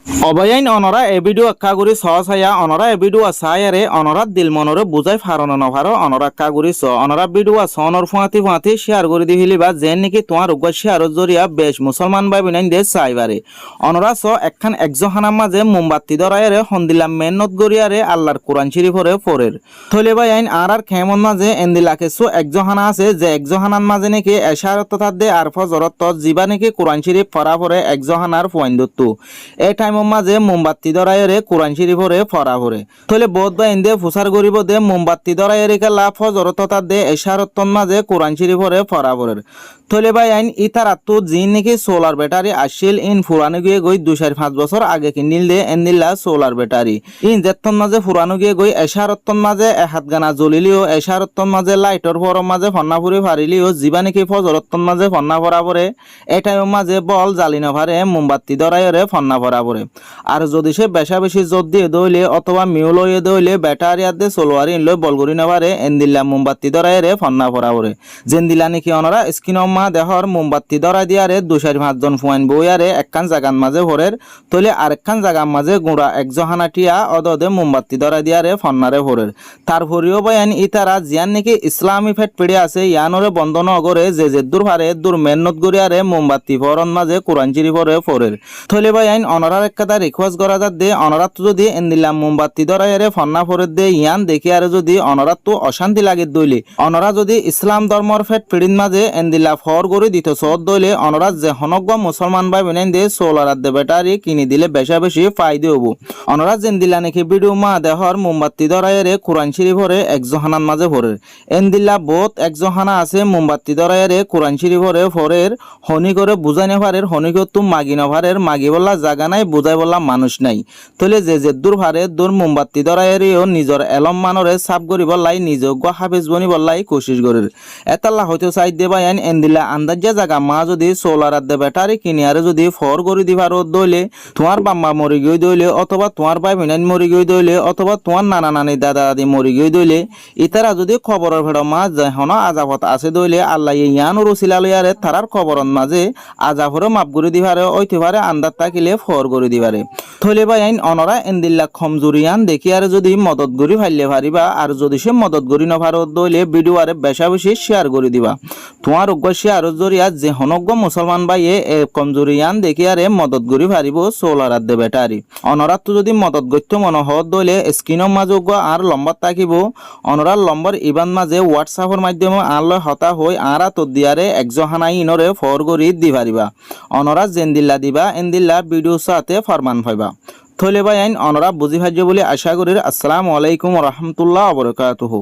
অবয়াইন অনরা এ video কাগুরি সহায়া অনরা এ video সায়ারে অনরা দিল মনরে বুঝাই ফারন নভারো অনরা কাগুরি স অনরা ভিডিও সনর ফুয়াতি শেয়ার করে দিহিলিবা যেন নাকি তোমার উগ্র শেয়ার জরিয়া বেশ মুসলমান ভাই বিনাইন দে চাইবারে অনরা স একখান একজহানার মাঝে মোমবাতি দরায়ারে হন্দিলাম মেহনত গরিয়ারে আল্লাহর কোরআন শরীফরে ফোরের থলে ভাই আইন আর খেমন মাঝে এন্দিলাকে সো একজহানা আছে যে একজহানার মাঝে নাকি এশারত দে আর ফজরত জিবা নাকি কোরআন শরীফ ফরা ফরে একজহানার পয়েন্টু এই টাইম মাঝে মোমবাতি দরাইরে কোরআন শরীফরে ফরা ভরে তলে বোধ বা ইন্দে ফুসার গরিব দে মোমবাতি দরাইরে কেলা ফজরত দে এশারতন মাঝে কোরআন শরীফরে ফরা ভরে তলে ভাই আইন ইতারাত্তু জিন নাকি সোলার ব্যাটারি আসিল ইন ফুরানো গিয়ে গই 2-5 বছর আগে কিনিল দে এন্দিল্লা সোলার ব্যাটারি ইন জেতন মাঝে ফুরানো গিয়ে গই এশারতন মাঝে এহাত গানা জ্বলিলিও এশারতন মাঝে লাইটর ফরম মাঝে ফন্না ফুরি ফারিলিও জিবা নাকি ফজরতন মাঝে ফন্না ভরা ভরে এটাই মাঝে বল জালি নভারে মোমবাতি দরাইরে ফন্না ভরা ভরে আর যদি সে বেশা বেশি জোর দিয়ে দইলে অথবা মিউ লইয়ে দইলে ব্যাটারি আদে সোলোয়ারি লই বলগুরি নেবারে এন্দিল্লা মোমবাতি দরাইরে ফন্না ভরা ভরে জেন্দিলা নাকি অনরা স্কিনম্মা দেহর মোমবাতি দরাই দিয়ারে 2-5 জন ফুয়াইন বইয়ারে একখান জাগান মাঝে ভরের তলে আরেকখান জাগার মাঝে গুঁড়া একজহানাটিয়া অদদে মোমবাতি দরাই দিয়ারে ফন্নারে ভরের তার ভরিও বয়ান ইতারা জিয়ান নাকি ইসলামী ফেট পেড়ে আছে ইয়ানরে বন্ধন অগরে যে দূর ভারে দূর মেহনত গরিয়ারে মোমবাতি ফরন মাঝে কোরআন শরীফরে ফোরের থলে বয়ান অনরার একটা রিকোয়েস্ট করা যাত দে অনরাত যদি এন্দিল্লা মোমবাতি দরাইরে ফন্না ফরের দে ইয়ান দেখি আর যদি অনরাত অশান্তি লাগে দইলে অনরা যদি ইসলাম ধর্মর ফেট পিড়িন মাঝে এন্দিল্লা ফর গড়ি দিত সদ দইলে অনরা যে হনগ্য মুসলমান ভাই বিনাইন দে সোলারাত দে ব্যাটারি কিনি দিলে বেশা বেশি ফায়দে হবো অনরা জেন্দিল্লা নাকি ভিডিও মা দেহর মোমবাতি দরাইরে কোরআন শরীফরে একজহানার মাঝে ভরের এন্দিল্লা বোধ একজহানা আছে মোমবাতি দরাইরে কোরআন শরীফরে ফরের হনি করে বুঝাই নেভারের হনি তুম মাগি নভারের মাগি বললা জাগা নাই বুঝাই বললা মানুষ নাই তলে যে দূর ভারে দূর মোমবাতি দরাইরেও নিজর এলম মানরে সাপ গরি বললাই নিজজ্ঞ হাফেজ বনি বললাই কোশিশ গরির এতাল্লা হয়তো চাই দে বাইন এন্দিল্লা আন্দাজা জাগা মা যদি সোলার দে ব্যাটারি কিনিয়ারে যদি ফর গরি দিবার দইলে তোমার বাম্মা মরি গই দইলে অথবা তোমার ভাই বিনাইন মরি গই দইলে অথবা তোমার নানা নানি দাদা দাদি মরি গই দইলে ইতারা যদি খবরের ভেড় মা যেহন আজাবত আছে দইলে আল্লাহ ইয়ান রসিলা লইয়ারে তারার খবরন মাঝে আজাফরে মাপ গরি দিবারে ওইতে পারে আন্দাজ তাকিলে ফর গরি দিবারে থলে ভাই আইন অনরা এন্দিল্লা খমজুরিয়ান দেখি আর যদি মদত গরি ফাইলে পারিবা আর যদি সে মদত গরি নভারত দইলে ভিডিও আরে বেশা বেশি শেয়ার করে দিবা তোমার উগ্র শেয়ার জরিয়া যে হনজ্ঞ মুসলমান ভাইয়ে এ কমজুরিয়ান দেখি আরে মদত গরি পারিব সোলার দে ব্যাটারি অনরাত যদি মদত গত্য মন হত দইলে স্ক্রিনের মাঝে আর লম্বা থাকিব অনরার লম্বর ইবান মাঝে হোয়াটসঅ্যাপের মাধ্যমে আনলয় হতা হই আরা তো দিয়ারে একজহানাই ইনরে ফর গরি দি পারিবা অনরা জেন্দিল্লা দিবা এন্দিল্লা ভিডিও সাথে ফরমান পাইবা থলে ভাই আইন অনরা বুঝি ভাজ্য বলে আশা করি। আসসালামু আলাইকুম ওয়া রাহমাতুল্লাহি ওয়া বারাকাতুহু।